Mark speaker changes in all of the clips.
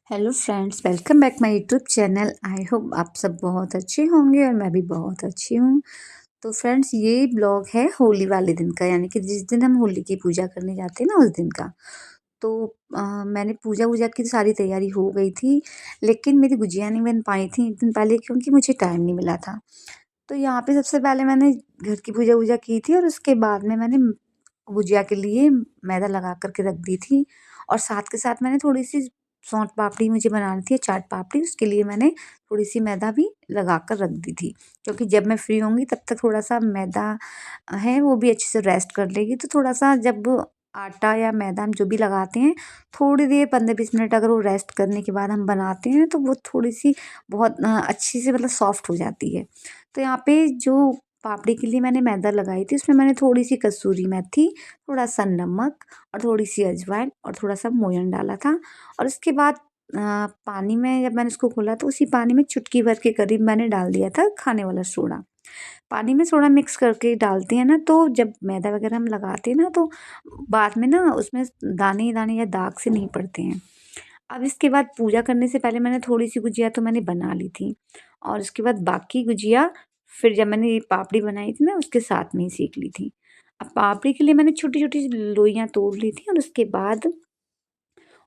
Speaker 1: Hello friends, welcome back my YouTube channel. I hope आप सब बहुत अच्छे होंगे और मैं भी बहुत अच्छी हूँ। तो फ्रेंड्स, ये ब्लॉग है होली वाले दिन का, यानी कि जिस दिन हम होली की पूजा करने जाते हैं ना, उस दिन का। तो मैंने पूजा वूजा की सारी तैयारी हो गई थी, लेकिन मेरी गुजिया नहीं बन पाई थी एक दिन पहले, क्योंकि मुझे टाइम नहीं मिला था। तो यहाँ पे सबसे पहले मैंने घर की पूजा वूजा की थी, और उसके बाद में मैंने गुजिया के लिए मैदा लगा कर के रख दी थी। और साथ के साथ मैंने थोड़ी-सी सोन पापड़ी मुझे बनानी थी, चाट पापड़ी, उसके लिए मैंने थोड़ी-सी मैदा भी लगा कर रख दी थी। क्योंकि जब मैं फ्री होंगी तब तक थोड़ा-सा मैदा है वो भी अच्छे से रेस्ट कर लेगी। तो थोड़ा-सा जब आटा या मैदा हम जो भी लगाते हैं, थोड़ी देर 15-20 मिनट अगर वो रेस्ट करने के बाद हम बनाते हैं, तो वो थोड़ी-सी बहुत अच्छी से मतलब सॉफ्ट हो जाती है। तो यहाँ पे जो पापड़ी के लिए मैंने मैदा लगाई थी, उसमें मैंने थोड़ी-सी कसूरी मेथी, थोड़ा-सा नमक और थोड़ी-सी अजवाइन और थोड़ा-सा मोयन डाला था। और उसके बाद पानी में जब मैंने उसको घोला, तो उसी पानी में चुटकी भर के करीब मैंने डाल दिया था खाने वाला सोडा। पानी में सोडा मिक्स करके डालते हैं ना, तो जब मैदा वगैरह हम लगाते हैं ना, तो बाद में ना उसमें दाने-दाने या दाग से नहीं पड़ते हैं। अब इसके बाद पूजा करने से पहले मैंने थोड़ी-सी गुजिया तो मैंने बना ली थी, और उसके बाद बाकी गुजिया फिर जब मैंने ये पापड़ी बनाई थी ना, उसके साथ में ही सेंक ली थी। अब पापड़ी के लिए मैंने छोटी-छोटी लोइयाँ तोड़ ली थी, और उसके बाद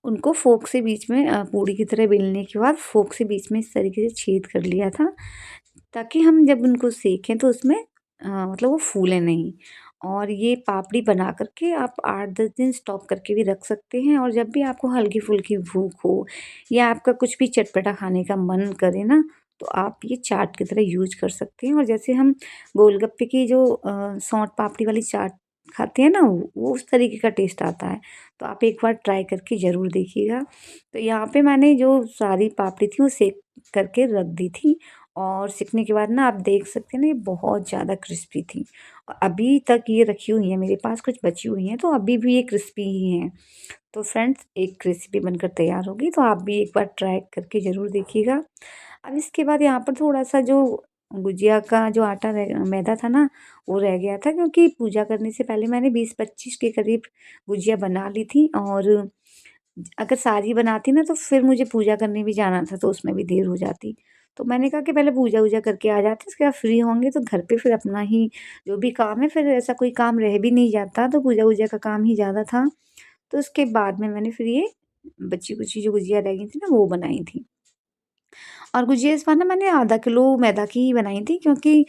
Speaker 1: उनको फ़ोर्क से बीच में पूड़ी की तरह बेलने के बाद फ़ोर्क से बीच में इस तरीके से छेद कर लिया था, ताकि हम जब उनको सेकें तो उसमें मतलब वो फूले नहीं। और ये पापड़ी बना कर के आप 8-10 दिन स्टॉक करके भी रख सकते हैं, और जब भी आपको हल्की-फुल्की भूख हो या आपका कुछ भी चटपटा खाने का मन करे ना, तो आप ये चाट की तरह यूज़ कर सकते हैं। और जैसे हम गोलगप्पे की जो सौंठ पापड़ी वाली चाट खाते हैं ना, वो उस तरीके का टेस्ट आता है। तो आप एक बार ट्राई करके ज़रूर देखिएगा। तो यहाँ पे मैंने जो सारी पापड़ी थी वो सेक करके रख दी थी, और सिकने के बाद ना आप देख सकते हैं ना, ये बहुत ज़्यादा क्रिस्पी थी। और अभी तक ये रखी हुई है मेरे पास, कुछ बची हुई हैं, तो अभी भी ये क्रिस्पी ही हैं। तो फ्रेंड्स, एक रेसिपी बनकर तैयार होगी, तो आप भी एक बार ट्राई करके ज़रूर देखिएगा। अब इसके बाद यहाँ पर थोड़ा-सा जो गुजिया का जो आटा रह मैदा था ना, वो रह गया था, क्योंकि पूजा करने से पहले मैंने 20-25 के करीब गुजिया बना ली थी। और अगर सारी बनाती ना, तो फिर मुझे पूजा करने भी जाना था, तो उसमें भी देर हो जाती। तो मैंने कहा कि पहले पूजा-वूजा करके आ जाते, उसके बाद फ्री होंगे तो घर पे फिर अपना ही जो भी काम है, फिर ऐसा कोई काम रह भी नहीं जाता, तो पूजा-वूजा का काम ही ज़्यादा था। तो उसके बाद में मैंने फिर ये बची-कुची जो गुजिया रह गई थी ना, वो बनाई थी। और गुजिया इस बार ना मैंने आधा किलो मैदा की ही बनाई थी, क्योंकि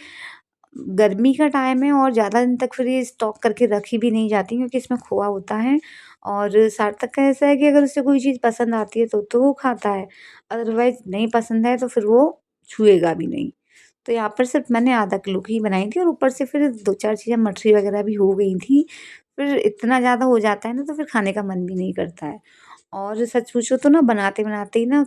Speaker 1: गर्मी का टाइम है और ज़्यादा दिन तक फिर ये स्टॉक करके रखी भी नहीं जाती, क्योंकि इसमें खोआ होता है। और सार्थक का ऐसा है कि अगर उसे कोई चीज़ पसंद आती है तो वो खाता है, अदरवाइज़ नहीं पसंद है तो फिर वो छुएगा भी नहीं। तो यहाँ पर सिर्फ़ मैंने आधा किलो की ही बनाई थी, और ऊपर से फिर 2-4 चीज़ें मठरी वग़ैरह भी हो गई थी। फिर इतना ज़्यादा हो जाता है ना, तो फिर खाने का मन भी नहीं करता है। और सच पूछो तो ना, बनाते-बनाते ही ना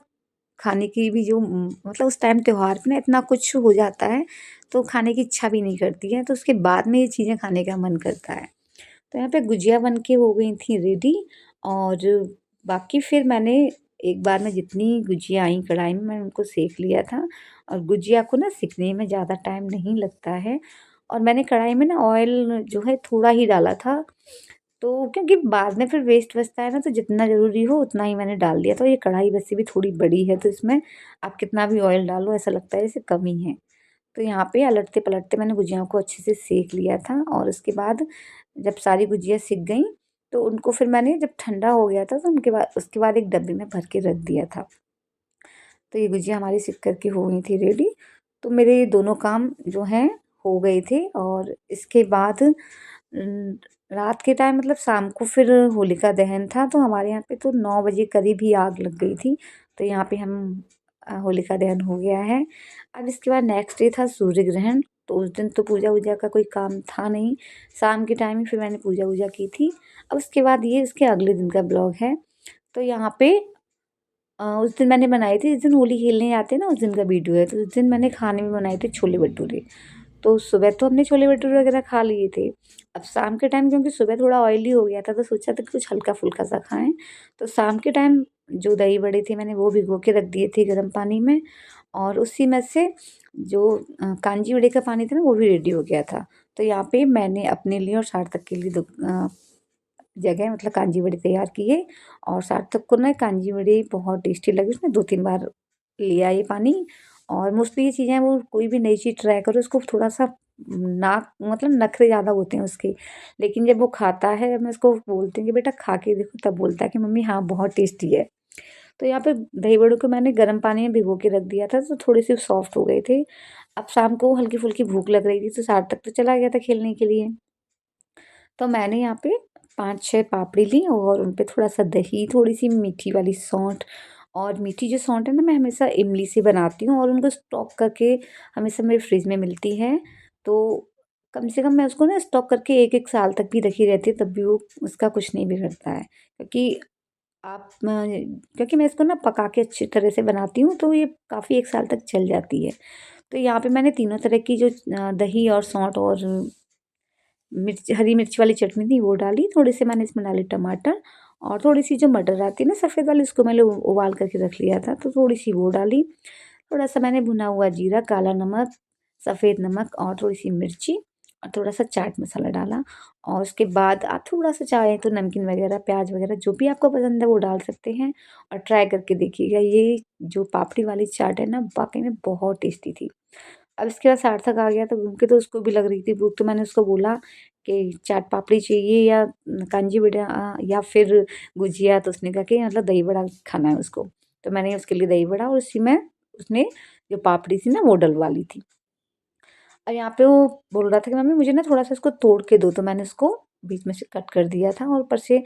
Speaker 1: खाने की भी जो मतलब उस टाइम त्योहार पे ना इतना कुछ हो जाता है, तो खाने की इच्छा भी नहीं करती है, तो उसके बाद में ये चीज़ें खाने का मन करता है। तो यहाँ पे गुजिया बन के हो गई थी रेडी। और बाकी फिर मैंने एक बार में जितनी गुजिया आई कढ़ाई में, मैंने उनको सेंक लिया था। और गुजिया को ना सिकने में ज़्यादा टाइम नहीं लगता है, और मैंने कढ़ाई में ना ऑयल जो है थोड़ा ही डाला था। तो क्योंकि बाद में फिर वेस्ट बचता है ना, तो जितना ज़रूरी हो उतना ही मैंने डाल दिया। तो ये कढ़ाई वैसे भी थोड़ी बड़ी है, तो इसमें आप कितना भी ऑयल डालो ऐसा लगता है जैसे कम ही है। तो यहाँ पे पलटते-पलटते मैंने गुजियाओं को अच्छे से सेंक लिया था, और उसके बाद जब सारी गुजिया सिक गईं, तो उनको फिर मैंने जब ठंडा हो गया था, तो उनके बाद उसके बाद एक डब्बे में भर के रख दिया था। तो ये गुजिया हमारी सिक कर के हो गई थी रेडी। तो मेरे ये दोनों काम जो हैं हो गए थे। और इसके बाद रात के टाइम मतलब शाम को फिर होलिका दहन था, तो हमारे यहाँ पे तो 9 बजे करीब ही आग लग गई थी। तो यहाँ पे हम होलिका दहन हो गया है। अब इसके बाद नेक्स्ट डे था सूर्य ग्रहण, तो उस दिन तो पूजा-वूजा का कोई काम था नहीं। शाम के टाइम ही फिर मैंने पूजा-वूजा की थी। अब उसके बाद ये इसके अगले दिन का ब्लॉग है। तो यहाँ पे उस दिन मैंने बनाई थी, जिस दिन होली खेलने आते हैं ना, उस दिन का वीडियो है। तो उस दिन मैंने खाने में बनाए थे छोले-भटूरे। तो सुबह तो हमने छोले-भटूरे वगैरह खा लिए थे। अब शाम के टाइम क्योंकि सुबह थोड़ा ऑयली हो गया था, तो सोचा था कि कुछ हल्का-फुल्का सा खाएँ। तो शाम के टाइम जो दही बड़े थे, मैंने वो भिगो के रख दिए थे गर्म पानी में, और उसी में से जो कांजी बड़े का पानी था ना, वो भी रेडी हो गया था। तो यहाँ पे मैंने अपने लिए और सार्थक के लिए जगह मतलब कांजी बड़े तैयार किए और सार्थक को ना कांजी बड़े बहुत टेस्टी लगी। उसने 2-3 बार लिया ये पानी। और मोस्टली ये चीज़ें वो कोई भी नई चीज़ ट्राई करो उसको थोड़ा-सा नाक मतलब नखरे ज़्यादा होते हैं उसके। लेकिन जब वो खाता है मैं उसको बोलती हूँ कि बेटा खा के देखो तब बोलता है कि मम्मी हाँ, बहुत टेस्टी है। तो यहाँ पे दही बड़ों को मैंने गर्म पानी में भिगो के रख दिया था तो थोड़े-से सॉफ्ट हो गए थे। अब शाम को हल्की-फुल्की भूख लग रही थी तो सार्थक तो चला गया था खेलने के लिए। तो मैंने यहाँ पे 5-6 पापड़ी ली और उन पे थोड़ा-सा दही, थोड़ी-सी मीठी वाली सौंठ और मीठी जो सौंठ है ना मैं हमेशा इमली से बनाती हूँ और उनको स्टॉक करके हमेशा मेरे फ्रिज में मिलती है। तो कम से कम मैं उसको ना स्टॉक करके 1-1 साल तक भी रखी रहती है तब भी वो उसका कुछ नहीं बिगड़ता है। क्योंकि मैं इसको ना पका के अच्छी तरह से बनाती हूँ तो ये काफ़ी 1 साल तक चल जाती है। तो यहाँ पे मैंने तीनों तरह की जो दही और सौंठ और हरी मिर्च वाली चटनी थी वो डाली, थोड़े से मैंने इसमें डाले टमाटर और थोड़ी-सी जो मटर आती है ना सफ़ेद वाली उसको मैंने उबाल करके रख लिया था, तो थोड़ी-सी वो डाली। थोड़ा-सा मैंने भुना हुआ जीरा, काला नमक, सफ़ेद नमक और थोड़ी-सी मिर्ची और थोड़ा-सा चाट मसाला डाला और उसके बाद आप थोड़ा-सा चाहें तो नमकीन वगैरह, प्याज़ वगैरह जो भी आपको पसंद है वो डाल सकते हैं और ट्राई करके देखिएगा। ये जो पापड़ी वाली चाट है ना वाक़ई में बहुत टेस्टी थी। अब इसके बाद सार्थक आ गया तो घूम के तो उसको भी लग रही थी भूख, तो मैंने उसको बोला कि चाट पापड़ी चाहिए या कांजी बड़ा या फिर गुजिया, तो उसने कहा कि मतलब दही बड़ा खाना है उसको। तो मैंने उसके लिए दही बड़ा और उसी में उसने जो पापड़ी थी ना वो डलवा ली थी। और यहाँ पे वो बोल रहा था कि मम्मी मुझे ना थोड़ा-सा इसको तोड़ के दो, तो मैंने उसको बीच में से कट कर दिया था और ऊपर से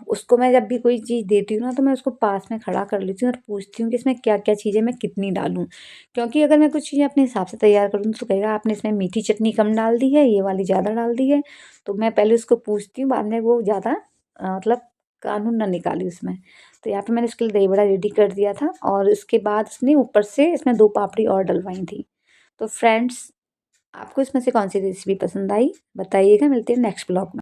Speaker 1: उसको मैं जब भी कोई चीज़ देती हूँ ना तो मैं उसको पास में खड़ा कर लेती हूँ और पूछती हूँ कि इसमें क्या-क्या चीज़ें मैं कितनी डालूँ? क्योंकि अगर मैं कुछ चीज़ें अपने हिसाब से तैयार करूँ तो कहेगा आपने इसमें मीठी चटनी कम डाल दी है, ये वाली ज़्यादा डाल दी है। तो मैं पहले उसको पूछती हूँ, बाद में वो ज़्यादा मतलब कानून ना निकाले उसमें। तो यहाँ पे मैंने उसके लिए दही बड़ा रेडी कर दिया था और उसके बाद उसने ऊपर से इसमें 2 पापड़ी और डलवाई थी। तो फ्रेंड्स, आपको इसमें से कौन-सी रेसिपी पसंद आई? बताइएगा, मिलते हैं नेक्स्ट ब्लॉग में।